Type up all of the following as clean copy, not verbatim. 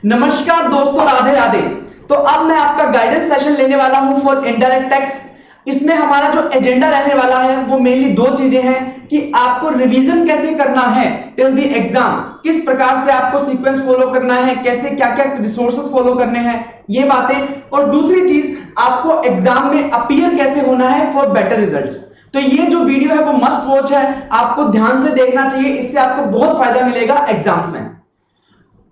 नमस्कार दोस्तों, राधे राधे। तो अब मैं आपका गाइडेंस सेशन लेने वाला हूं फॉर इनडायरेक्ट टैक्स। इसमें हमारा जो एजेंडा रहने वाला है वो मेनली दो चीजें हैं कि आपको रिवीजन कैसे करना है टिल द एग्जाम, किस प्रकार से आपको सीक्वेंस फॉलो करना है, कैसे क्या क्या रिसोर्सेज फॉलो करने हैं, ये बातें। और दूसरी चीज, आपको एग्जाम में अपीयर कैसे होना है फॉर बेटर रिजल्ट्स। तो ये जो वीडियो है वो मस्ट वॉच है, आपको ध्यान से देखना चाहिए, इससे आपको बहुत फायदा मिलेगा एग्जाम्स में।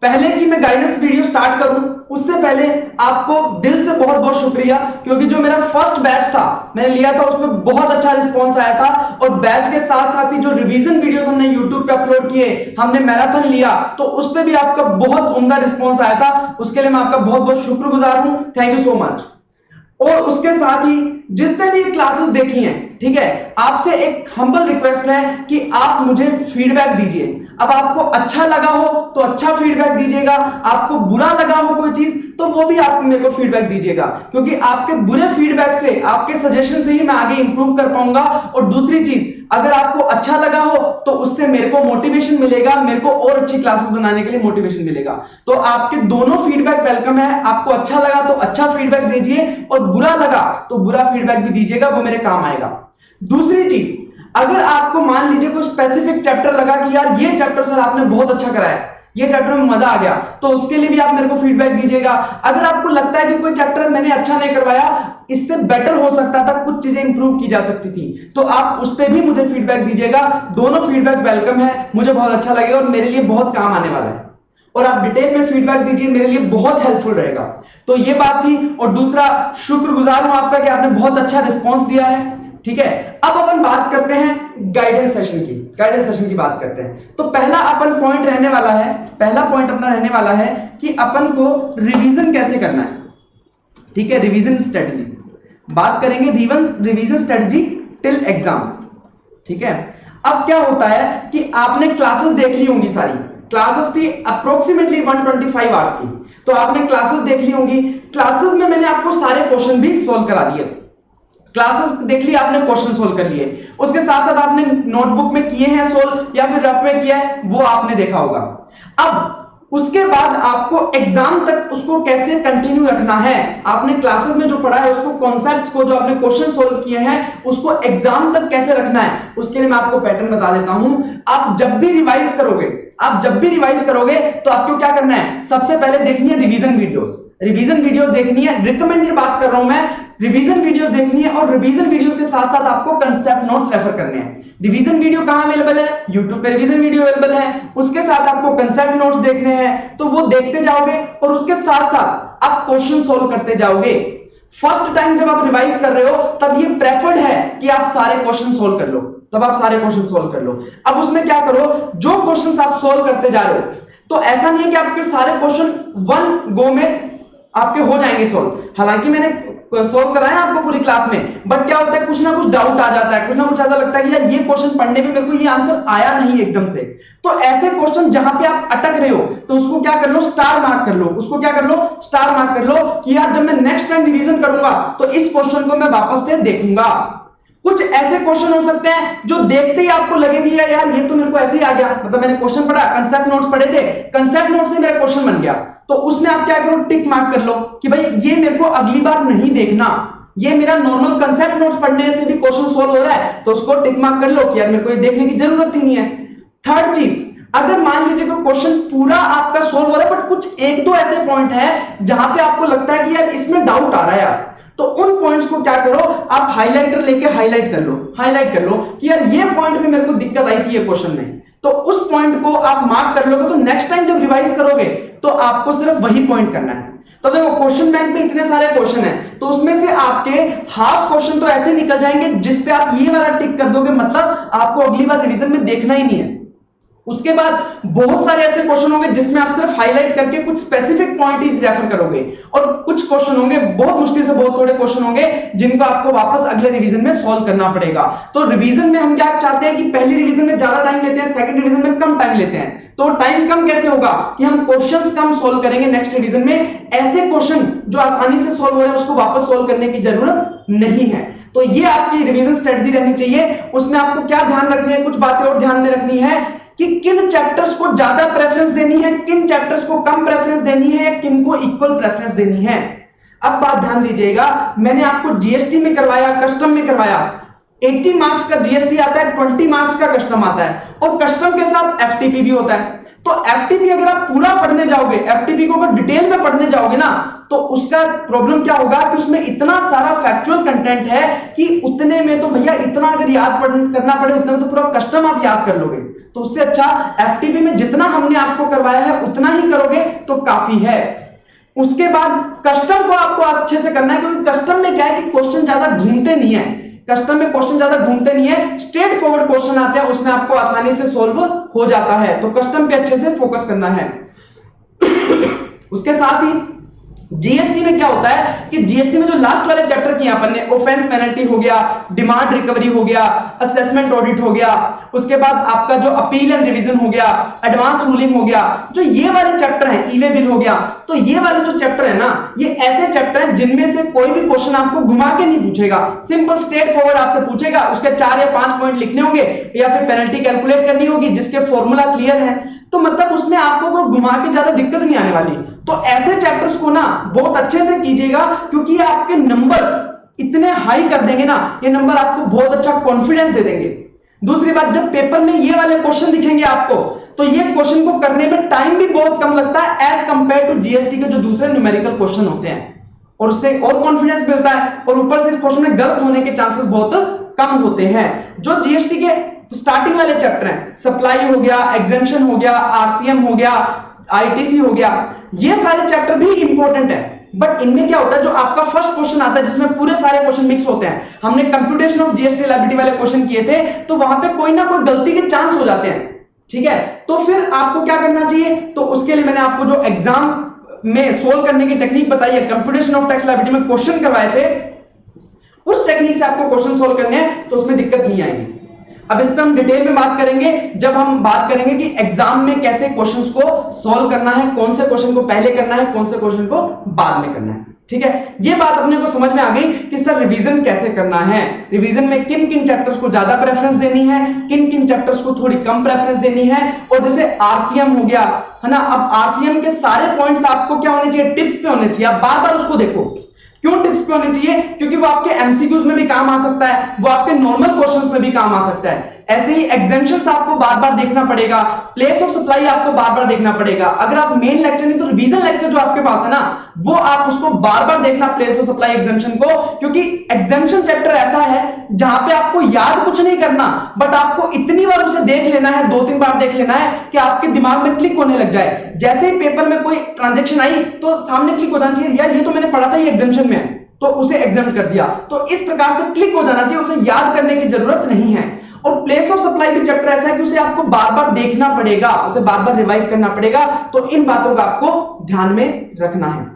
पहले कि मैं गाइडेंस वीडियो स्टार्ट करूं उससे पहले आपको दिल से बहुत बहुत शुक्रिया, क्योंकि जो मेरा फर्स्ट बैच था मैंने लिया था उसमें बहुत अच्छा रिस्पांस आया था। और बैच के साथ साथ ही जो रिवीजन वीडियोस हमने यूट्यूब पे अपलोड किए, हमने मैराथन लिया, तो उस पे भी आपका बहुत उम्दा रिस्पांस आया था। उसके लिए मैं आपका बहुत बहुत शुक्रगुजार हूं, थैंक यू सो मच। और उसके साथ ही जिसने भी क्लासेस देखी हैं, ठीक है, आपसे एक हम्बल रिक्वेस्ट है कि आप मुझे फीडबैक दीजिए। अब आपको अच्छा लगा हो तो अच्छा फीडबैक दीजिएगा, आपको बुरा लगा हो कोई चीज तो वो भी आप मेरे को फीडबैक दीजिएगा, क्योंकि आपके बुरे फीडबैक से, आपके सजेशन से ही मैं आगे इंप्रूव कर पाऊंगा। और दूसरी चीज, अगर आपको अच्छा लगा हो तो उससे मेरे को मोटिवेशन मिलेगा, मेरे को और अच्छी क्लासेस बनाने के लिए मोटिवेशन मिलेगा। तो आपके दोनों फीडबैक वेलकम है। आपको अच्छा लगा तो अच्छा फीडबैक दीजिए, और बुरा लगा तो बुरा फीडबैक भी दीजिएगा, वो मेरे काम आएगा। दूसरी चीज, अगर आपको मान लीजिए कोई स्पेसिफिक चैप्टर लगा कि यार ये चैप्टर सर आपने बहुत अच्छा कराया, ये चैप्टर में मजा आ गया, तो उसके लिए भी आप मेरे को फीडबैक दीजिएगा। अगर आपको लगता है कि कोई चैप्टर मैंने अच्छा नहीं करवाया, इससे बेटर हो सकता था, कुछ चीजें इंप्रूव की जा सकती थी, तो आप उस पर भी मुझे फीडबैक दीजिएगा। दोनों फीडबैक वेलकम है, मुझे बहुत अच्छा लगेगा और मेरे लिए बहुत काम आने वाला है। और आप डिटेल में फीडबैक दीजिए, मेरे लिए बहुत हेल्पफुल रहेगा। तो ये बात थी। और दूसरा, शुक्रगुजार हूं आपका कि आपने बहुत अच्छा रिस्पॉन्स दिया है, ठीक है। अब अपन बात करते हैं गाइडेंस सेशन की। गाइडेंस सेशन की बात करते हैं तो पहला अपन पॉइंट रहने वाला है, पहला पॉइंट अपना रहने वाला है कि अपन को रिवीजन कैसे करना है, ठीक है। रिवीजन स्ट्रेटजी बात करेंगे, रिवीजन स्ट्रेटजी टिल एग्जाम, ठीक है। अब क्या होता है कि आपने क्लासेस देख ली होंगी, सारी क्लासेस थी अप्रोक्सीमेटली 125 आवर्स की, तो आपने क्लासेस देख ली होंगी। क्लासेस में मैंने आपको सारे क्वेश्चन भी सोल्व करा दिए, क्लासेस देख ली आपने, क्वेश्चन सोल्व कर लिए, उसके साथ साथ आपने नोटबुक में किए हैं सोल्व या फिर रफ में किया है, वो आपने देखा होगा। अब उसके बाद आपको एग्जाम तक उसको कैसे कंटिन्यू रखना है, आपने क्लासेस में जो पढ़ा है उसको, कॉन्सेप्ट्स को, जो आपने क्वेश्चन सोल्व किए हैं उसको एग्जाम तक कैसे रखना है, उसके लिए मैं आपको पैटर्न बता देता हूं। आप जब भी रिवाइज करोगे तो आपको क्या करना है, सबसे पहले देखनी है रिवीजन वीडियो देखनी है। रिकमेंडेड बात कर रहा हूं मैं, रिवीजन वीडियो देखनी है। और रिवीजन वीडियोस के साथ साथ आपको कंसेप्ट नोट्स रेफर करने हैं। रिवीजन वीडियो कहां अवेलेबल है, यूट्यूब पे रिवीजन वीडियो अवेलेबल है, उसके साथ आपको कंसेप्ट नोट्स देखने हैं, तो वो देखते जाओगे और उसके साथ साथ आप क्वेश्चन सोल्व करते जाओगे। फर्स्ट टाइम जब आप रिवाइज कर रहे हो तब ये प्रेफर्ड है कि आप सारे क्वेश्चन सोल्व कर लो, अब उसमें क्या करो, जो क्वेश्चन आप सोल्व करते जा रहे हो, तो ऐसा नहीं है कि आपके सारे क्वेश्चन वन गो में आपके हो जाएंगे सोल्व। हालांकि मैंने सोल्व कराया आपको पूरी क्लास में, बट क्या होता है, कुछ ना कुछ डाउट आ जाता है, कुछ ना कुछ ऐसा लगता है कि यार ये क्वेश्चन पढ़ने में मेरे को ये आंसर आया नहीं एकदम से। तो ऐसे क्वेश्चन जहां पे आप अटक रहे हो तो उसको क्या कर लो, स्टार मार्क कर लो कि यार जब मैं नेक्स्ट टाइम रिवीजन करूंगा तो इस क्वेश्चन को मैं वापस से देखूंगा। कुछ ऐसे क्वेश्चन हो सकते हैं जो देखते ही आपको लगेंगे यार ये तो मेरे को ऐसे ही आ गया, मतलब मैंने क्वेश्चन पढ़ा, कंसेप्ट नोट्स पढ़े थे, कंसेप्ट नोट से मेरा क्वेश्चन बन गया, तो उसमें आप क्या करो, टिक मार्क कर लो कि भाई ये मेरे को अगली बार नहीं देखना, ये मेरा नॉर्मल कंसेप्ट नोट्स पढ़ने से भी क्वेश्चन सोल्व हो रहा है, तो उसको टिक मार्क कर लो कि यार मेरे को ये देखने की जरूरत ही नहीं है। थर्ड चीज, अगर मान लीजिए कोई क्वेश्चन पूरा आपका सोल्व हो रहा है बट कुछ एक दो ऐसे पॉइंट है जहां पे आपको लगता है कि यार इसमें डाउट आ रहा है यार, तो उन पॉइंट्स को क्या करो, आप हाईलाइटर लेके हाईलाइट कर लो कि यार ये पॉइंट में मेरे को दिक्कत आई थी ये क्वेश्चन में, तो उस पॉइंट को आप मार्क कर लोगे, तो नेक्स्ट टाइम जब रिवाइज करोगे तो आपको सिर्फ वही पॉइंट करना है। तो देखो क्वेश्चन बैंक में इतने सारे क्वेश्चन हैं, तो उसमें से आपके हाफ क्वेश्चन तो ऐसे निकल जाएंगे जिस पे आप ये वाला टिक कर दोगे, मतलब आपको अगली बार रिवीजन में देखना ही नहीं है। उसके बाद बहुत सारे ऐसे क्वेश्चन होंगे जिसमें आप सिर्फ हाईलाइट करके कुछ स्पेसिफिक पॉइंट ही रेफर करोगे, और कुछ क्वेश्चन होंगे, बहुत मुश्किल से बहुत थोड़े क्वेश्चन होंगे जिनको आपको वापस अगले रिवीजन में सॉल्व करना पड़ेगा। तो रिवीजन में हम क्या चाहते हैं कि पहली रिवीजन में ज्यादा टाइम लेते हैं, सेकंड रिवीजन में कम टाइम लेते हैं। तो टाइम कम कैसे होगा कि हम क्वेश्चंस कम सॉल्व करेंगे नेक्स्ट रिवीजन में, ऐसे क्वेश्चन जो आसानी से सॉल्व हो रहे हैं उसको वापस सॉल्व करने की जरूरत नहीं है। तो ये आपकी रिवीजन स्ट्रेटजी रहनी चाहिए। उसमें आपको क्या ध्यान रखनी है, कुछ बातें और ध्यान में रखनी है कि किन चैप्टर्स को ज्यादा प्रेफरेंस देनी है, किन चैप्टर्स को कम प्रेफरेंस देनी है, किन को इक्वल प्रेफरेंस देनी है। अब बात ध्यान दीजिएगा, मैंने आपको जीएसटी में करवाया, कस्टम में करवाया। 80 मार्क्स का जीएसटी आता है, 20 मार्क्स का कस्टम आता है, और कस्टम के साथ एफटीपी भी होता है। तो एफटीपी अगर आप पूरा पढ़ने जाओगे, एफटीपी को अगर डिटेल में पढ़ने जाओगे ना, तो उसका प्रॉब्लम क्या होगा कि उसमें इतना सारा फैक्चुअल कंटेंट है कि उतने में तो भैया इतना अगर याद करना पड़े उतने में तो पूरा कस्टम आप याद कर लोगे। तो उससे अच्छा एफटीपी में जितना हमने आपको करवाया है उतना ही करोगे तो काफी है। उसके बाद कस्टम को आपको अच्छे से करना है, क्योंकि कस्टम में क्या है कि क्वेश्चन ज्यादा घूमते नहीं है। कस्टम में क्वेश्चन ज्यादा घूमते नहीं है, स्ट्रेट फॉरवर्ड क्वेश्चन आते हैं, उसमें आपको आसानी से सोल्व हो जाता है। तो कस्टम पे अच्छे से फोकस करना है। उसके साथ ही जीएसटी में क्या होता है कि जीएसटी में जो लास्ट वाले चैप्टर किए अपन ने, ऑफेंस पेनल्टी हो गया, डिमांड रिकवरी हो गया, असेसमेंट ऑडिट हो गया, उसके बाद आपका जो अपील एंड रिवीजन हो गया, एडवांस रूलिंग हो गया, जो ये वाले चैप्टर हैं, ई वे बिल हो गया। तो ये वाले जो चैप्टर है ना, ये ऐसे चैप्टर हैं जिनमें से कोई भी क्वेश्चन आपको घुमा के नहीं पूछेगा, सिंपल स्ट्रेट फॉरवर्ड आपसे पूछेगा। उसके 4 या 5 पॉइंट लिखने होंगे या फिर पेनल्टी कैलकुलेट करनी होगी जिसके फॉर्मूला क्लियर है। तो मतलब उसमें आपको कोई घुमा के ज्यादा दिक्कत नहीं आने वाली। तो ऐसे चैप्टर्स को ना बहुत अच्छे से कीजिएगा, क्योंकि ये आपके नंबर्स इतने हाई कर देंगे ना, ये नंबर आपको बहुत अच्छा कॉन्फिडेंस दे देंगे। दूसरी बात, जब पेपर में ये वाले क्वेश्चन दिखेंगे आपको, तो ये क्वेश्चन को करने में टाइम भी बहुत कम लगता है एज कंपेयर टू जीएसटी के जो दूसरे न्यूमेरिकल क्वेश्चन होते हैं, और उससे और कॉन्फिडेंस मिलता है। और ऊपर से इस क्वेश्चन में गलत होने के चांसेस बहुत कम होते हैं। जो जीएसटी के स्टार्टिंग वाले चैप्टर हैं, सप्लाई हो गया, एग्जेम्पशन हो गया, आरसीएम हो गया, आईटीसी हो गया, ये सारे चैप्टर भी इंपॉर्टेंट है। बट इनमें क्या होता है, जो आपका फर्स्ट क्वेश्चन आता है जिसमें पूरे सारे क्वेश्चन मिक्स होते हैं, हमने कंप्यूटेशन ऑफ जीएसटी लायबिलिटी वाले क्वेश्चन किए थे, तो वहां पे कोई ना कोई गलती के चांस हो जाते हैं। ठीक है, तो फिर आपको क्या करना चाहिए, तो उसके लिए मैंने आपको जो एग्जाम में सोल्व करने की टेक्निक बताई है, कंप्यूटेशन ऑफ टैक्स लायबिलिटी में क्वेश्चन करवाए थे, उस टेक्निक से आपको क्वेश्चन सोल्व करने हैं, तो उसमें दिक्कत नहीं आएगी। अब इस पर हम डिटेल में बात करेंगे जब हम बात करेंगे कि एग्जाम में कैसे क्वेश्चंस को सॉल्व करना है, कौन से क्वेश्चन को पहले करना है, कौन से क्वेश्चन को बाद में करना है। ठीक है, ये बात अपने को समझ में आ गई कि सर रिवीजन कैसे करना है, रिवीजन में किन किन चैप्टर्स को ज्यादा प्रेफरेंस देनी है, किन किन चैप्टर्स को थोड़ी कम प्रेफरेंस देनी है। और जैसे आरसीएम हो गया है ना, अब आरसीएम के सारे पॉइंट्स आपको क्या होने चाहिए, टिप्स पे होने चाहिए। आप बार बार उसको देखो। क्यों टिप्स पे होने चाहिए, क्योंकि वो आपके एमसीक्यूज में भी काम आ सकता है, वो आपके नॉर्मल क्वेश्चंस में भी काम आ सकता है। ऐसे ही एग्जेम्पशंस आपको बार बार देखना पड़ेगा, प्लेस ऑफ सप्लाई आपको बार बार देखना पड़ेगा। अगर आप मेन लेक्चर नहीं तो रिवीजन लेक्चर जो आपके पास है ना, वो आप उसको बार बार देखना, प्लेस ऑफ सप्लाई एग्जेम्पशन को, क्योंकि एग्जेम्पशन चैप्टर ऐसा है जहां पे आपको याद कुछ नहीं करना, बट आपको इतनी बार उसे देख लेना है, 2-3 बार देख लेना है कि आपके दिमाग में क्लिक होने लग जाए। जैसे ही पेपर में कोई ट्रांजेक्शन आई तो सामने क्लिक हो जाना चाहिए, यार ये तो मैंने पढ़ा था, ये एग्जेम्पशन में है, तो उसे एग्जाम कर दिया। तो इस प्रकार से क्लिक हो जाना चाहिए, उसे याद करने की जरूरत नहीं है। और प्लेस ऑफ सप्लाई भी चैप्टर ऐसा है कि उसे आपको बार बार देखना पड़ेगा, उसे बार बार रिवाइज करना पड़ेगा। तो इन बातों का आपको ध्यान में रखना है।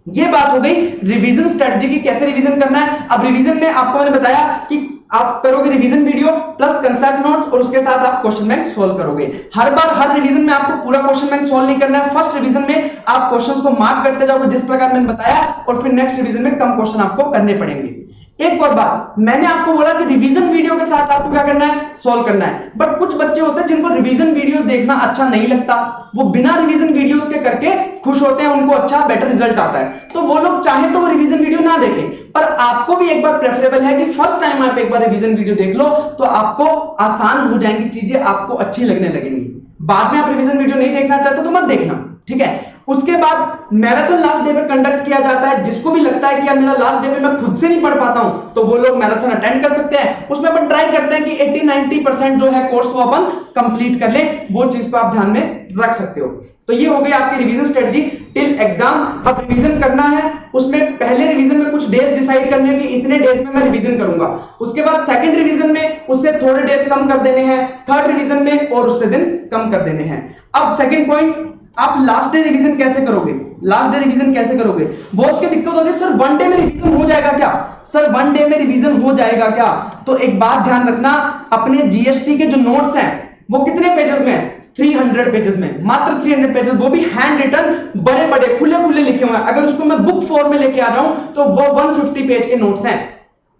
ये बात हो गई रिवीजन स्ट्रेटजी की, कैसे रिवीजन करना है। अब रिवीजन में आपको मैंने बताया कि आप करोगे revision video plus concept notes, और उसके साथ आप क्वेश्चन बैंक सोल्व करोगे। हर बार हर रिवीजन में आपको पूरा क्वेश्चन बैंक सोल्व नहीं करना है। फर्स्ट रिवीजन में आप क्वेश्चंस को मार्क करते जाओगे जिस प्रकार मैंने बताया, और फिर नेक्स्ट रिवीजन में कम क्वेश्चन आपको करने पड़ेंगे। एक और बात, मैंने आपको बोला कि रिवीजन वीडियो के साथ आपको क्या करना है, सोल्व करना है। बट कुछ बच्चे होते हैं जिनको रिवीजन वीडियोस देखना अच्छा नहीं लगता, वो बिना रिवीजन वीडियोस के करके खुश होते हैं, उनको अच्छा बेटर रिजल्ट आता है। तो वो लोग चाहे तो वो रिवीजन वीडियो ना देखें, पर आपको भी एक बार प्रेफरेबल है कि फर्स्ट टाइम आप एक बार रिवीजन वीडियो देख लो, तो आपको आसान हो जाएंगी चीजें, आपको अच्छी लगने लगेंगी। बाद में आप रिवीजन वीडियो नहीं देखना चाहते तो मत देखना, ठीक है। उसके बाद मैराथन लास्ट डे पे कंडक्ट किया जाता है। जिसको भी लगता है कि यार मेरा लास्ट डे पे मैं खुद से नहीं पढ़ पाता हूं, तो वो लोग मैराथन अटेंड कर सकते हैं। उसमें अपन ट्राई करते हैं कि 80-90% जो है कोर्स को अपन कंप्लीट कर ले, वो चीज को आप ध्यान में रख सकते हो। तो ये हो गई आपकी रिवीजन स्ट्रेटजी टिल एग्जाम। अब रिवीजन करना है, उसमें पहले रिवीजन में कुछ डेज डिसाइड करने हैं कि इतने डेज में मैं रिवीजन करूंगा। उसके बाद सेकंड रिवीजन में उससे थोड़े डेज कम कर देने हैं, थर्ड रिवीजन में और उससे दिन कम कर देने हैं। अब सेकंड पॉइंट, आप लास्ट डे रिवीजन कैसे करोगे। लास्ट डे रिवीजन कैसे करोगे, बहुत की दिक्कत होती है, सर वन डे में रिवीजन हो जाएगा क्या, सर वन डे में रिवीजन हो जाएगा क्या। तो एक बात ध्यान रखना, अपने जीएसटी के जो नोट्स हैं वो कितने पेजेस में है, 300 पेजेस में, मात्र 300 पेजेस, वो भी हैंड रिटन, बड़े बड़े खुले खुले लिखे हुए हैं। अगर उसको मैं बुक फॉर्म में लेके आ जाऊं तो वो 150 पेज के नोट्स हैं।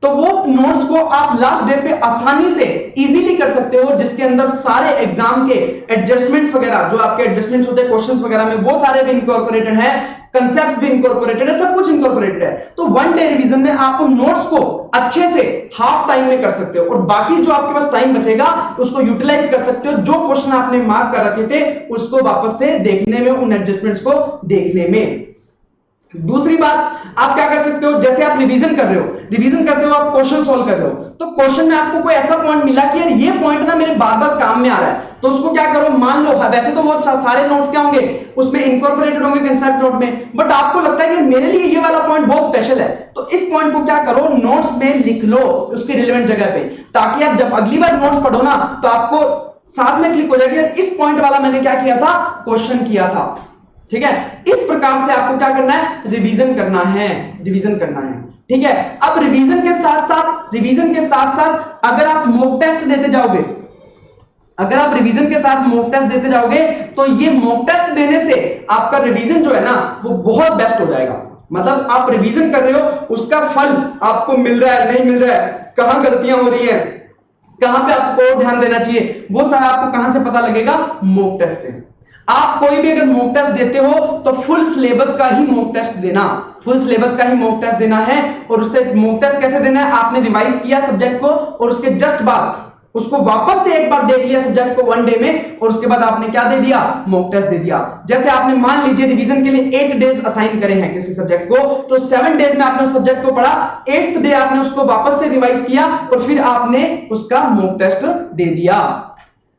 तो वो नोट्स को आप लास्ट डे पे आसानी से इजीली कर सकते हो, जिसके अंदर सारे एग्जाम के एडजस्टमेंट्स वगैरह, जो आपके एडजस्टमेंट्स होते हैं क्वेश्चंस वगैरह में, वो सारे भी इनकॉर्पोरेटेड है, कंसेप्ट्स भी इनकॉर्पोरेटेड है, सब कुछ इनकॉर्पोरेटेड है। तो वन डे रिवीजन में आप नोट्स को अच्छे से हाफ टाइम में कर सकते हो, और बाकी जो आपके पास टाइम बचेगा उसको यूटिलाइज कर सकते हो, जो क्वेश्चन आपने मार्क कर रखे थे उसको वापस से देखने में, उन एडजस्टमेंट्स को देखने में। दूसरी बात आप क्या कर सकते हो, जैसे आप रिवीजन कर रहे हो, रिवीजन करते हो आप क्वेश्चन सॉल्व कर रहे हो, तो क्वेश्चन में आपको कोई ऐसा पॉइंट मिला कि यार ये पॉइंट ना मेरे बार बार काम में आ रहा है, तो उसको क्या करो, मान लो वैसे तो वो सारे नोट्स क्या होंगे उसमें इनकॉर्पोरेटेड होंगे कंसेप्ट नोट में, बट आपको लगता है कि मेरे लिए ये वाला पॉइंट बहुत स्पेशल है, तो इस पॉइंट को क्या करो, नोट्स में लिख लो उसकी रिलेवेंट जगह पे, ताकि आप जब अगली बार नोट्स पढ़ो ना तो आपको साथ में क्लिक हो जाएगा इस पॉइंट वाला मैंने क्या किया था, क्वेश्चन किया था। ठीक है, इस प्रकार से आपको क्या करना है, रिवीजन करना है, रिवीजन करना है। ठीक है, अब रिवीजन के साथ साथ अगर आप मॉक टेस्ट देते जाओगे, अगर आप रिवीजन के साथ मॉक टेस्ट देते जाओगे तो ये मॉक टेस्ट देने से आपका रिवीजन जो है ना वो बहुत बेस्ट हो जाएगा। मतलब आप रिवीजन कर रहे हो, उसका फल आपको मिल रहा है, नहीं मिल रहा है, कहां गलतियां हो रही है, कहां पे आपको ध्यान देना चाहिए, वो सारा आपको कहां से पता लगेगा, मॉक टेस्ट से। आप कोई भी अगर मॉक टेस्ट देते हो तो फुल सिलेबस का ही मॉक टेस्ट देना, फुल सिलेबस का ही मॉक टेस्ट देना है। और उससे मॉक टेस्ट कैसे देना है, आपने रिवाइज किया सब्जेक्ट को और उसके जस्ट बाद उसको वापस से एक बार देख लिया सब्जेक्ट को वन डे में, और उसके बाद आपने क्या दे दिया, मॉक टेस्ट दे दिया। जैसे आपने मान लीजिए रिवीजन के लिए 8 डेज असाइन करे हैं किसी सब्जेक्ट को, तो 7 डेज में आपने उस सब्जेक्ट को पढ़ा, 8th डे आपने उसको वापस से रिवाइज किया और फिर आपने उसका मॉक टेस्ट दे दिया।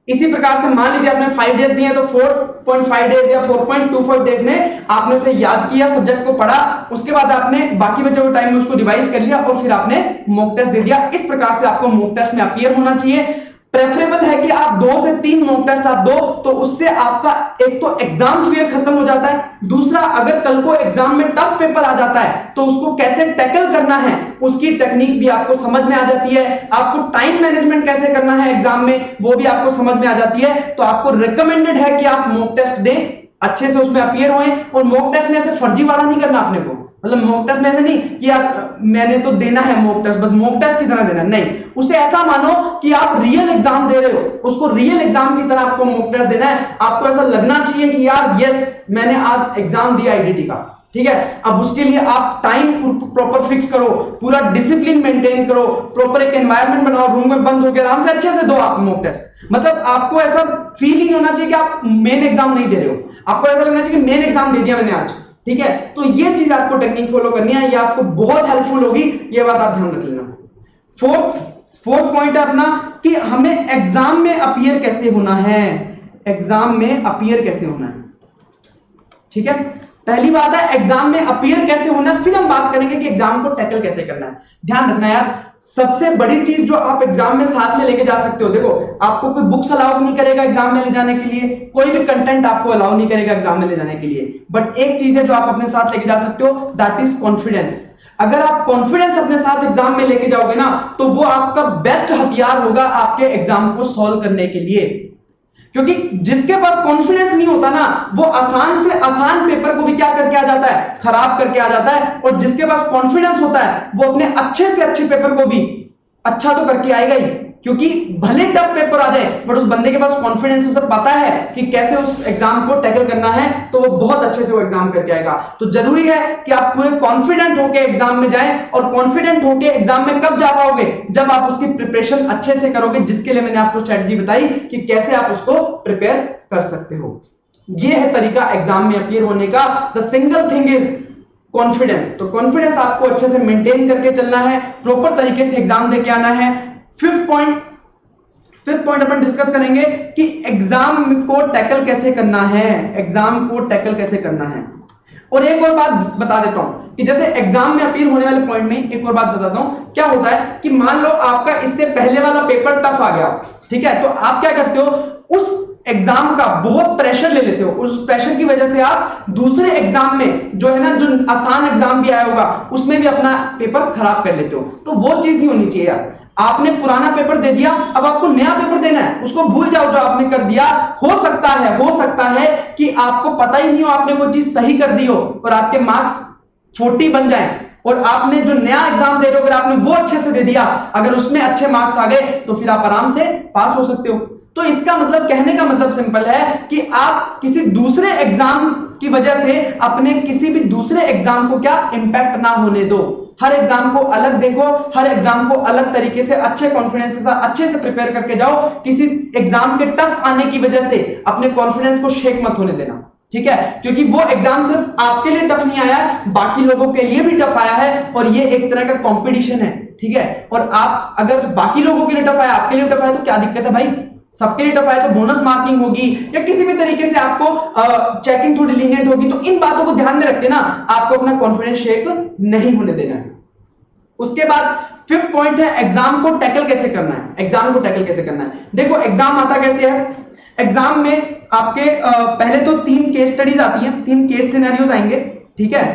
इसी प्रकार से मान लीजिए आपने 5 डेज दिए तो 4.5 डेज या 4.25 डेज में आपने उसे याद किया, सब्जेक्ट को पढ़ा, उसके बाद आपने बाकी बचे हुए टाइम में उसको रिवाइज कर लिया और फिर आपने मॉक टेस्ट दे दिया। इस प्रकार से आपको मॉक टेस्ट में अपीयर होना चाहिए। प्रेफरेबल है कि आप 2 से 3 मॉक टेस्ट आप दो, तो उससे आपका एक तो एग्जाम फियर खत्म हो जाता है, दूसरा अगर कल को एग्जाम में टफ पेपर आ जाता है तो उसको कैसे टैकल करना है उसकी टेक्निक भी आपको समझ में आ जाती है, आपको टाइम मैनेजमेंट कैसे करना है एग्जाम में वो भी आपको समझ में आ जाती है। तो आपको रिकमेंडेड है कि आप मॉक टेस्ट दें, अच्छे से उसमें अपीयर होएं, और मॉक टेस्ट में ऐसे फर्जीवाड़ा नहीं करना अपने को, मतलब मॉक टेस्ट में ऐसे नहीं कि आप मैंने तो देना है मॉक टेस्ट, बस मॉक टेस्ट की तरह देना, नहीं, उसे ऐसा मानो कि आप रियल एग्जाम दे रहे हो, उसको रियल एग्जाम की तरह आपको मॉक टेस्ट देना है। आपको ऐसा लगना चाहिए कि यार यस मैंने आज एग्जाम दिया आईडीटी का। ठीक है, अब उसके लिए आप टाइम प्रॉपर फिक्स करो, पूरा डिसिप्लिन मेंटेन करो, प्रॉपर एक एनवायरनमेंट बनाओ, रूम में बंद होकर आराम से अच्छे से दो आप मॉक टेस्ट। मतलब आपको ऐसा फीलिंग होना चाहिए कि आप मेन एग्जाम नहीं दे रहे हो, आपको ऐसा लगना चाहिए कि मेन एग्जाम दे दिया मैंने आज। ठीक है, तो ये चीज आपको टेक्निक फॉलो करनी है, ये आपको बहुत हेल्पफुल होगी, ये बात आप ध्यान रख लेना। फोर्थ पॉइंट है अपना कि हमें एग्जाम में अपीयर कैसे होना है, एग्जाम में अपीयर कैसे होना है। ठीक है, पहली बात है एग्जाम में अपीयर कैसे होना है, फिर हम बात करेंगे कि एग्जाम को टैकल कैसे करना है। ध्यान रखना यार, सबसे बड़ी चीज जो आप एग्जाम में साथ में लेके जा सकते हो, देखो आपको कोई बुक्स अलाउ नहीं करेगा एग्जाम में ले जाने के लिए, कोई भी कंटेंट आपको अलाउ नहीं करेगा एग्जाम में ले जाने के लिए, बट एक चीज है जो आप अपने साथ लेके जा सकते हो, दैट इज कॉन्फिडेंस। अगर आप कॉन्फिडेंस अपने साथ एग्जाम में लेके जाओगे ना तो वो आपका बेस्ट हथियार होगा आपके एग्जाम को सॉल्व करने के लिए। क्योंकि जिसके पास कॉन्फिडेंस नहीं होता ना वो आसान से आसान पेपर को भी क्या करके आ जाता है, खराब करके आ जाता है, और जिसके पास कॉन्फिडेंस होता है वो अपने अच्छे से अच्छे पेपर को भी अच्छा तो करके आएगा ही, क्योंकि भले टफ पेपर आ जाए बट उस बंदे के पास कॉन्फिडेंस, उसे पता है कि कैसे उस एग्जाम को टैकल करना है, तो वो बहुत अच्छे से वो एग्जाम करके आएगा। तो जरूरी है कि आप पूरे कॉन्फिडेंट होकर एग्जाम में जाएं, और कॉन्फिडेंट होकर एग्जाम में कब जा पाओगे, जब आप उसकी प्रिपरेशन अच्छे से करोगे, जिसके लिए मैंने आपको स्ट्रेटजी बताई कि कैसे आप उसको प्रिपेयर कर सकते हो। ये है तरीका एग्जाम में अपीयर होने का। The single thing is confidence. तो कॉन्फिडेंस आपको अच्छे से मेंटेन करके चलना है, प्रॉपर तरीके से एग्जाम देके आना है। फिफ्थ पॉइंट अपन डिस्कस करेंगे कि एग्जाम को टैकल कैसे करना है, एग्जाम को टैकल कैसे करना है। और एक और बात बता देता हूं कि जैसे एग्जाम में अपीयर होने वाले पॉइंट में एक और बात बताता हूं, क्या होता है कि मान लो आपका इससे पहले वाला पेपर टफ आ गया, ठीक है, तो आप क्या करते हो, उस एग्जाम का बहुत प्रेशर ले लेते हो, उस प्रेशर की वजह से आप दूसरे एग्जाम में जो है ना, जो आसान एग्जाम भी आया होगा उसमें भी अपना पेपर खराब कर लेते हो। तो वो चीज नहीं होनी चाहिए यार। आपने पुराना पेपर दे दिया, अब आपको नया पेपर देना है, उसको भूल जाओ जो आपने कर दिया। हो सकता है कि आपको पता ही नहीं हो आपने वो चीज सही कर दी हो और आपके मार्क्स 40 बन जाए और आपने जो नया एग्जाम दे रहे हो अगर आपने वो अच्छे से दे दिया, अगर उसमें अच्छे मार्क्स आ गए तो फिर आप आराम से पास हो सकते हो। तो इसका मतलब, कहने का मतलब सिंपल है कि आप किसी दूसरे एग्जाम की वजह से अपने किसी भी दूसरे एग्जाम को क्या इंपैक्ट ना होने दो। हर एग्जाम को अलग देखो, हर एग्जाम को अलग तरीके से अच्छे कॉन्फिडेंस के साथ अच्छे से प्रिपेयर करके जाओ। किसी एग्जाम के टफ आने की वजह से अपने कॉन्फिडेंस को शेक मत होने देना, ठीक है? क्योंकि वो एग्जाम सिर्फ आपके लिए टफ नहीं आया, बाकी लोगों के लिए भी टफ आया है और ये एक तरह का कंपटीशन है, ठीक है? और आप अगर बाकी लोगों के लिए टफ आया, आपके लिए टफ आया तो क्या दिक्कत है भाई? सबके लिए टफ आया तो बोनस मार्किंग होगी या किसी भी तरीके से आपको चेकिंग थोड़ी लीनियंट होगी। तो इन बातों को ध्यान में रख के ना आपको अपना कॉन्फिडेंस शेक नहीं होने देना है। उसके बाद फिफ्थ पॉइंट है एग्जाम को टैकल कैसे करना है। एग्जाम को टैकल कैसे करना है, देखो एग्जाम आता कैसे है। एग्जाम में आपके पहले तो 3 केस स्टडीज आती हैं, 3 केस सिनेरियोज आएंगे, ठीक है?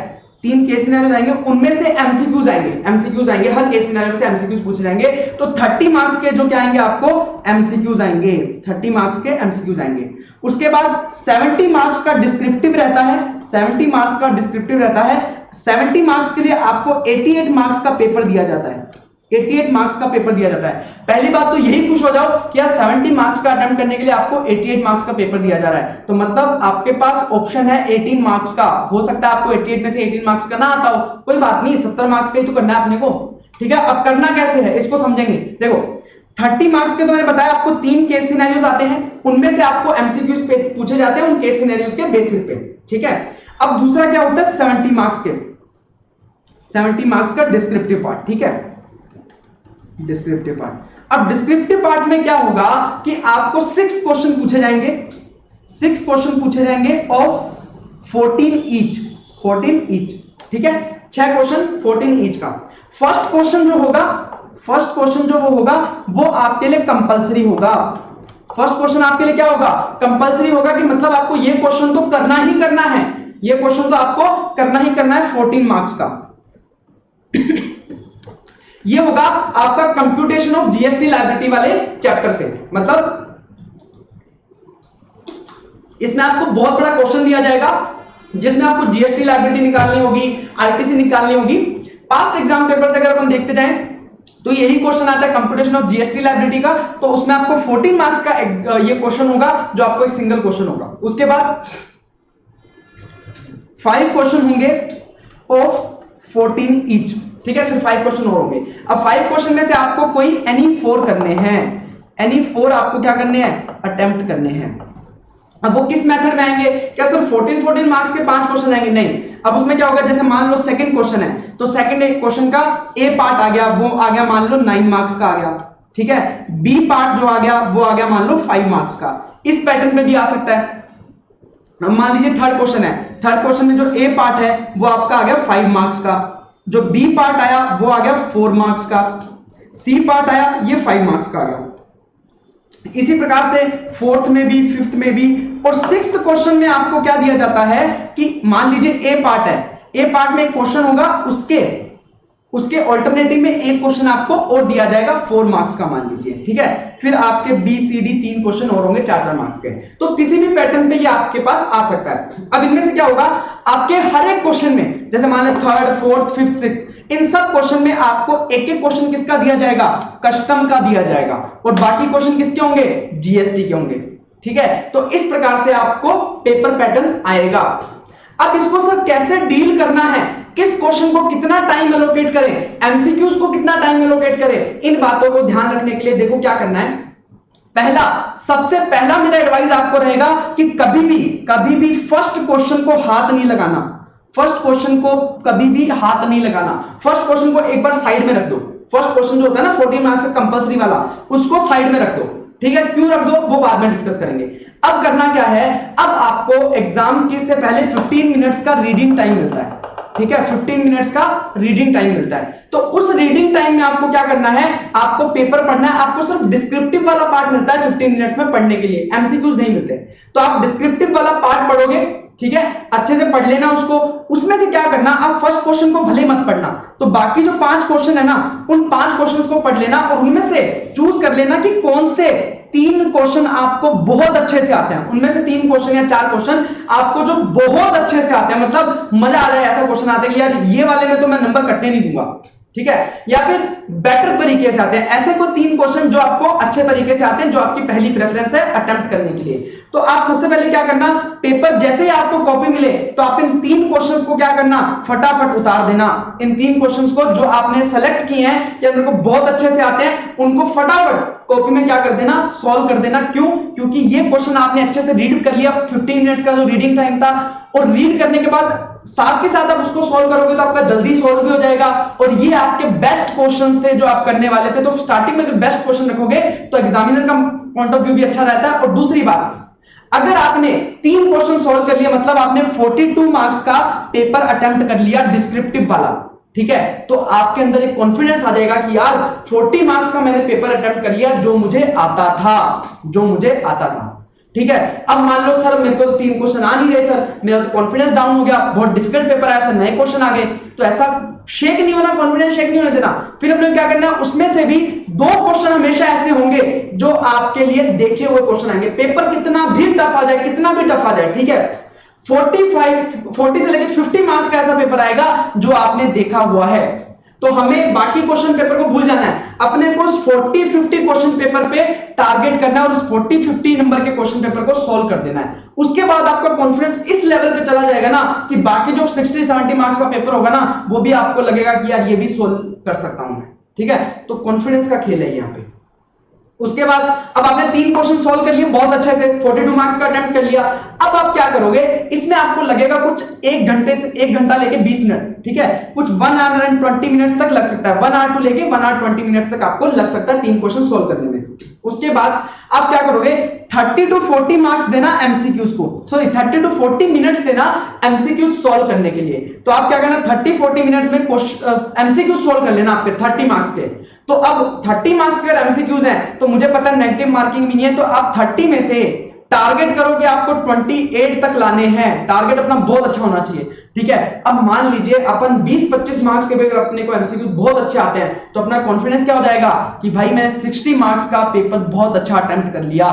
3 केस सिनेरियोज आएंगे, उनमें से एमसीक्यूज आएंगे। एमसीक्यूज आएंगे, हर केस सिनेरियो से एमसीक्यूज पूछे जाएंगे। तो 30 मार्क्स के जो क्या आएंगे आपको एमसीक्यूज आएंगे, 30 मार्क्स के एमसीक्यूज आएंगे। उसके बाद 70 मार्क्स का डिस्क्रिप्टिव रहता है, 70 मार्क्स का डिस्क्रिप्टिव रहता है। 70 मार्क्स के लिए आपको 88 मार्क्स का पेपर दिया जाता है, 88 मार्क्स का पेपर दिया जाता है। पहली बात तो यही खुश हो जाओ कि यार 70 मार्क्स का अटेम्प्ट करने के लिए आपको 88 मार्क्स का पेपर दिया जा रहा है। तो मतलब आपके पास ऑप्शन है 18 मार्क्स का। हो सकता है आपको 88 में से 18 मार्क्स का ना आता हो, कोई बात नहीं, 70 मार्क्स का ही तो करना है अपने को, ठीक है? अब करना कैसे है इसको समझेंगे। देखो 30 मार्क्स के तो मैंने बताया आपको 3 केस सिनेरियोज आते हैं, उनमें से आपको एमसीक्यूज पे पूछे जाते हैं उन केस सिनेरियोज के बेसिस पे, ठीक है? अब दूसरा क्या होता है 70 मार्क्स के, 70 मार्क्स का डिस्क्रिप्टिव पार्ट, ठीक है? Descriptive part. अब डिस्क्रिप्टिव पार्ट में क्या होगा कि आपको 6 क्वेश्चन पूछे जाएंगे, 6 क्वेश्चन पूछे जाएंगे ऑफ 14 ईच, 14 ईच, ठीक है? 6 क्वेश्चन 14 ईच का। फर्स्ट क्वेश्चन जो होगा, फर्स्ट क्वेश्चन जो वो होगा वो आपके लिए कंपलसरी होगा। फर्स्ट क्वेश्चन आपके लिए क्या होगा? कंपलसरी होगा, कि मतलब आपको ये क्वेश्चन तो करना ही करना है, ये क्वेश्चन तो आपको करना ही करना है 14 मार्क्स का। ये होगा आपका कंप्यूटेशन ऑफ जीएसटी लायबिलिटी वाले चैप्टर से। मतलब इसमें आपको बहुत बड़ा क्वेश्चन दिया जाएगा जिसमें आपको जीएसटी लायबिलिटी निकालनी होगी, आईटीसी निकालनी होगी। पास्ट एग्जाम पेपर से अगर अपन देखते जाएं तो यही क्वेश्चन आता है कंप्यूटेशन ऑफ जीएसटी लायबिलिटी का। तो उसमें आपको 14 मार्क्स का ये क्वेश्चन होगा जो आपको एक सिंगल क्वेश्चन होगा। उसके बाद 5 क्वेश्चन होंगे ऑफ 14 ईच, ठीक है? फिर 5 क्वेश्चन और होंगे। अब 5 क्वेश्चन में से आपको कोई एनी 4 करने हैं, एनी 4 आपको क्या करने हैं? अटेम्प्ट करने हैं। अब वो किस मेथड में आएंगे? क्या सिर्फ 14 मार्क्स के 5 क्वेश्चन आएंगे? नहीं। अब उसमें क्या होगा, जैसे मान लो सेकंड क्वेश्चन है तो सेकंड एक क्वेश्चन का ए पार्ट आ गया, वो आ गया मान लो 9 मार्क्स का आ गया, ठीक है? बी पार्ट जो आ गया वो आ गया मान लो 5 मार्क्स का। इस पैटर्न पे भी आ सकता है। मान लीजिए थर्ड क्वेश्चन है, थर्ड क्वेश्चन में जो ए पार्ट है वो आपका आ गया 5 मार्क्स का, जो बी पार्ट आया वो आ गया 4 मार्क्स का, सी पार्ट आया ये 5 मार्क्स का आ गया। इसी प्रकार से फोर्थ में भी, फिफ्थ में भी। और सिक्स्थ क्वेश्चन में आपको क्या दिया जाता है कि मान लीजिए ए पार्ट है, ए पार्ट में एक क्वेश्चन होगा, उसके ऑल्टरनेटिव में एक क्वेश्चन आपको और दिया जाएगा 4 मार्क्स का मान लीजिए, ठीक है? फिर आपके बी सी डी 3 क्वेश्चन और होंगे 4-4 मार्क्स के। तो किसी भी पैटर्न पे ये आपके पास आ सकता है। अब इनमें से क्या होगा, आपके हर एक क्वेश्चन में, जैसे मान लो थर्ड, फोर्थ, फिफ्थ, सिक्स्थ, इन सब क्वेश्चन में आपको एक एक क्वेश्चन किसका दिया जाएगा? कस्टम का दिया जाएगा। और बाकी क्वेश्चन किसके होंगे? जीएसटी के होंगे, ठीक है? तो इस प्रकार से आपको पेपर पैटर्न आएगा। अब इसको सर कैसे डील करना है, किस क्वेश्चन को कितना टाइम एलोकेट करें, एमसीक्यूज को कितना टाइम एलोकेट करें, इन बातों को ध्यान रखने के लिए देखो क्या करना है। पहला, सबसे पहला मेरा एडवाइस आपको रहेगा कि कभी भी फर्स्ट क्वेश्चन को हाथ नहीं लगाना। फर्स्ट क्वेश्चन को कभी भी हाथ नहीं लगाना। फर्स्ट क्वेश्चन को एक बार साइड में रख दो। फर्स्ट क्वेश्चन जो होता है ना 14 मार्क्स का कंपलसरी वाला, उसको साइड में रख दो, ठीक है? क्यों रख दो वो बाद में डिस्कस करेंगे। अब करना क्या है, अब आपको एग्जाम के से पहले 15 मिनट्स का रीडिंग टाइम मिलता है, ठीक है? 15 मिनट्स का रीडिंग टाइम मिलता है। तो उस रीडिंग टाइम में आपको क्या करना है, आपको पेपर पढ़ना है। आपको सिर्फ डिस्क्रिप्टिव वाला पार्ट मिलता है 15 मिनट्स में पढ़ने के लिए, एमसीक्यूज नहीं मिलते। तो आप डिस्क्रिप्टिव वाला पार्ट पढ़ोगे, ठीक है? अच्छे से पढ़ लेना उसको। उसमें से क्या करना, आप फर्स्ट क्वेश्चन को भले मत पढ़ना, तो बाकी जो 5 क्वेश्चन है ना, उन 5 क्वेश्चंस को पढ़ लेना और उनमें से चूज कर लेना कि कौन से 3 क्वेश्चन आपको बहुत अच्छे से आते हैं, उनमें से 3 क्वेश्चन या 4 क्वेश्चन आपको जो बहुत अच्छे से आते हैं, मतलब मजा आ रहा है, ऐसा क्वेश्चन आते हैं कि यार ये वाले में तो मैं नंबर कटने नहीं दूंगा, ठीक है, या फिर बेटर तरीके से आते हैं, ऐसे कोई 3 क्वेश्चन जो आपको अच्छे तरीके से आते हैं, जो आपकी पहली प्रेफरेंस है अटेम्प्ट करने के लिए। तो आप सबसे पहले क्या करना, पेपर जैसे ही आपको कॉपी मिले तो आप इन 3 क्वेश्चंस को क्या करना, फटाफट उतार देना। इन 3 क्वेश्चंस को जो आपने सेलेक्ट किए हैं कि मेरे को बहुत अच्छे से आते हैं, उनको फटाफट कॉपी में क्या कर देना, सॉल्व कर देना। क्यों? क्योंकि ये क्वेश्चन आपने अच्छे से रीड कर लिया, 15 मिनट्स का जो रीडिंग टाइम था, और रीड करने के बाद साथ के साथ आप उसको सॉल्व करोगे तो आपका जल्दी सॉल्व भी हो जाएगा। और ये आपके बेस्ट क्वेश्चंस थे जो आप करने वाले थे, तो स्टार्टिंग में अगर बेस्ट क्वेश्चन रखोगे तो एग्जामिनर का पॉइंट ऑफ व्यू भी अच्छा रहता है। और दूसरी बात, अगर आपने 3 क्वेश्चन सॉल्व कर लिया, मतलब आपने 42 मार्क्स का पेपर अटेम्प्ट कर लिया डिस्क्रिप्टिव वाला, ठीक है, तो आपके अंदर एक कॉन्फिडेंस आ जाएगा कि यार 40 मार्क्स का मैंने पेपर अटेम्प्ट कर लिया, जो मुझे आता था, ठीक है। अब मान लो सर मेरे को तो 3 क्वेश्चन आ नहीं रहे सर, मेरा तो कॉन्फिडेंस डाउन हो गया, बहुत डिफिकल्ट पेपर आया सर, नए क्वेश्चन आ गए, तो ऐसा शेक नहीं होना, कॉन्फिडेंस शेक नहीं होने देना। फिर हमने क्या करना, उसमें से भी 2 क्वेश्चन हमेशा ऐसे होंगे जो आपके लिए देखे हुए क्वेश्चन आएंगे। पेपर कितना भी टफ आ जाए, ठीक है, 40 से लेकर 50 मार्क्स का ऐसा पेपर आएगा जो आपने देखा हुआ है। तो हमें बाकी क्वेश्चन पेपर को भूल जाना है, अपने को 40-50 क्वेश्चन पेपर पे टारगेट करना है और उस 40-50 नंबर के क्वेश्चन पेपर को सॉल्व कर देना है। उसके बाद आपका कॉन्फिडेंस इस लेवल पे चला जाएगा ना कि बाकी जो 60-70 मार्क्स का पेपर होगा ना, वो भी आपको लगेगा कि यार ये भी सॉल्व कर सकता हूं मैं, ठीक है। तो कॉन्फिडेंस का खेल है यहाँ पे। उसके बाद अब आपने 3 क्वेश्चन सॉल्व कर लिए बहुत अच्छे से, 42 मार्क्स का अटेम्प्ट कर लिया। अब आप क्या करोगे, इसमें आपको लगेगा कुछ 1 घंटा लेके 20 मिनट, ठीक है, कुछ 1 आवर एंड 20 मिनट्स तक लग सकता है, 1 आवर टू लेके 1 आवर 20 मिनट्स तक आपको लग सकता है 3 क्वेश्चन सॉल्व करने में। उसके बाद आप क्या करोगे, 30 to 40 मार्क्स देना एमसीक्यूज को, सॉरी 30 to 40 मिनट्स देना एमसीक्यूज सॉल्व करने के लिए। तो आप क्या करना, 30-40 मिनट्स में एमसीक्यूज सॉल्व कर लेना आपके 30 मार्क्स के। तो अब 30 मार्क्स के अगर एमसीक्यूज हैं तो मुझे पता है नेगेटिव मार्किंग भी नहीं है, तो आप 30 में से टारगेट करो कि आपको 28 तक लाने हैं, टारगेट अपना बहुत अच्छा होना चाहिए, ठीक है। अब मान लीजिए अपन 20-25 मार्क्स के पेपर अपने को एमसीक्यू बहुत अच्छे आते हैं, तो अपना कॉन्फिडेंस क्या हो जाएगा कि भाई मैंने 60 मार्क्स का पेपर बहुत अच्छा अटेम्प्ट कर लिया।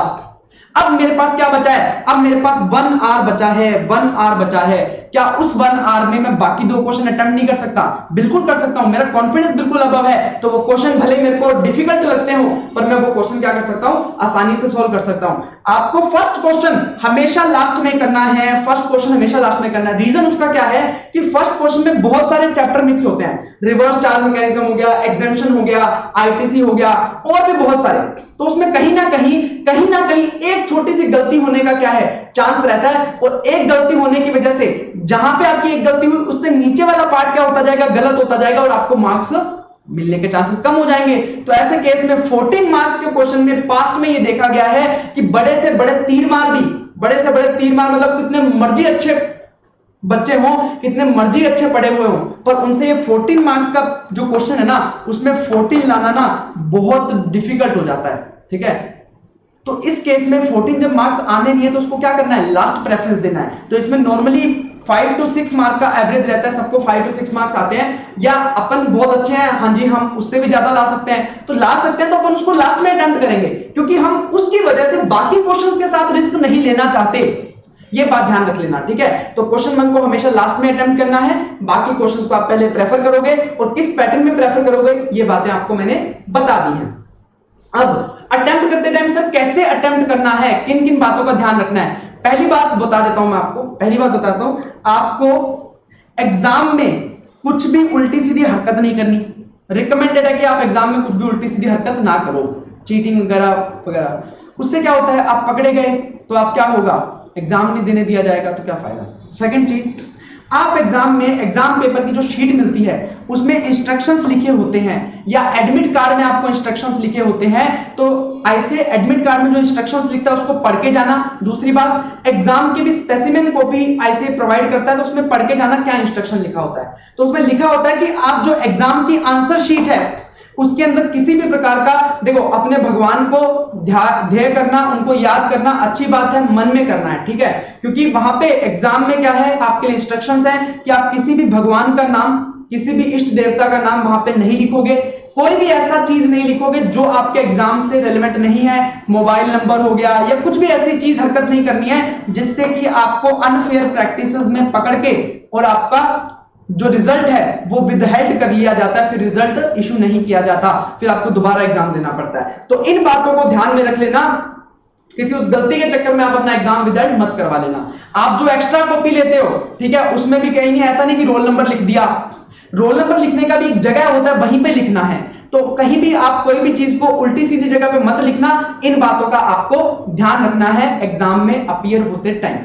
अब मेरे पास क्या बचा है, अब मेरे पास 1 आवर बचा है, क्या उस 1 आवर में मैं बाकी 2 क्वेश्चन अटेम्प्ट नहीं कर सकता? बिल्कुल कर सकता हूं, मेरा कॉन्फिडेंस बिल्कुल अबव है, तो वो क्वेश्चन भले मेरे को डिफिकल्ट लगते हो पर मैं वो क्वेश्चन क्या कर सकता हूं, आसानी से सॉल्व कर सकता हूं। आपको फर्स्ट क्वेश्चन हमेशा लास्ट में करना है, रीजन उसका क्या है कि फर्स्ट क्वेश्चन में बहुत सारे चैप्टर मिक्स होते हैं, रिवर्स चार्ज मैकेनिज्म हो गया, एग्जेम्पशन हो गया, आईटीसी हो गया, और भी बहुत सारे, तो उसमें कहीं ना कहीं एक छोटी सी गलती होने का क्या है, चांस रहता है। और एक गलती होने की वजह से जहां पे आपकी एक गलती हुई उससे नीचे वाला पार्ट क्या होता जाएगा, गलत होता जाएगा, और आपको मार्क्स मिलने के चांसेस कम हो जाएंगे। तो ऐसे केस में 14 मार्क्स के क्वेश्चन में पास्ट में ये देखा गया है कि बड़े से बड़े तीर मार मतलब कितने मर्जी अच्छे बच्चे हों, कितने मर्जी अच्छे पढ़े हुए हों, पर उनसे ये 14 मार्क्स का जो क्वेश्चन है ना, उसमें 14 लाना ना बहुत डिफिकल्ट हो जाता है, ठीक है। तो इस केस में 14 जब मार्क्स आने नहीं है तो उसको क्या करना है, लास्ट प्रेफरेंस देना है। तो इसमें नॉर्मली 5 to 6 मार्क का एवरेज रहता है, सबको 5 to 6 मार्क्स आते हैं, या अपन बहुत अच्छे हैं, हाँ जी हम उससे भी ज्यादा ला सकते हैं, तो अपन उसको लास्ट में अटेम्प्ट करेंगे, क्योंकि हम उसकी वजह से बाकी क्वेश्चंस के साथ रिस्क नहीं लेना चाहते। ये बात ध्यान रख लेना, ठीक है। तो क्वेश्चन 1 को हमेशा लास्ट में अटेम्प्ट करना है, बाकी क्वेश्चंस को आप पहले प्रेफर करोगे, और किस पैटर्न में प्रेफर करोगे ये बातें आपको मैंने बता दी हैं। अब अटेम्प्ट करते टाइम सर कैसे अटेम्प्ट करना है, किन किन बातों का ध्यान रखना है, पहली बात बता देता हूं मैं आपको, आपको एग्जाम में कुछ भी उल्टी सीधी हरकत नहीं करनी। रिकमेंडेड है कि आप एग्जाम में कुछ भी उल्टी सीधी हरकत ना करो, चीटिंग वगैरह। उससे क्या होता है, आप पकड़े गए तो आप क्या होगा, एग्जाम नहीं देने दिया जाएगा, तो क्या फायदा। सेकंड चीज, आप एग्जाम पेपर की जो शीट मिलती है उसमें इंस्ट्रक्शंस लिखे होते हैं, या एडमिट कार्ड में आपको इंस्ट्रक्शंस लिखे होते हैं, तो ऐसे एडमिट कार्ड में जो इंस्ट्रक्शंस लिखता है उसको पढ़ के जाना। दूसरी बात, एग्जाम की भी स्पेसिमेन कॉपी ऐसे प्रोवाइड करता है, तो उसमें पढ़ के जाना क्या इंस्ट्रक्शन लिखा होता है। तो उसमें लिखा होता है कि आप जो एग्जाम की आंसर शीट है उसके अंदर किसी भी प्रकार का, देखो अपने भगवान को ध्येय करना, उनको याद करना अच्छी बात है, मन में करना है, ठीक है, क्योंकि वहां पे एग्जाम में क्या है, आपके लिए इंस्ट्रक्शंस हैं कि आप किसी भी भगवान का नाम, किसी भी इष्ट देवता का नाम वहां पे नहीं लिखोगे, कोई भी ऐसा चीज नहीं लिखोगे जो आपके एग्जाम से रेलेवेंट नहीं है। मोबाइल नंबर हो गया या कुछ भी ऐसी चीज हरकत नहीं करनी है जिससे कि आपको अनफेयर प्रैक्टिसेस में पकड़ के और आपका जो रिजल्ट है वो विदहेल्ड कर लिया जाता है, फिर रिजल्ट इशू नहीं किया जाता, फिर आपको दोबारा एग्जाम देना पड़ता है। तो इन बातों को ध्यान में रख लेना, किसी उस गलती के चक्कर में आप अपना एग्जाम विदहेल्ड मत करवा लेना। आप जो एक्स्ट्रा कॉपी लेते हो, ठीक है, उसमें भी कहीं ऐसा नहीं कि रोल नंबर लिख दिया। रोल नंबर लिखने का भी एक जगह होता है, वहीं पे लिखना है। तो कहीं भी आप कोई भी चीज को उल्टी सीधी जगह पे मत लिखना। इन बातों का आपको ध्यान रखना है एग्जाम में अपीयर होते टाइम।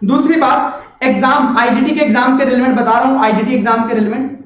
दूसरी बात एग्जाम, आईडीटी के एग्जाम के रिलेवेंट बता रहा हूं, आईडीटी एग्जाम के रिलेवेंट,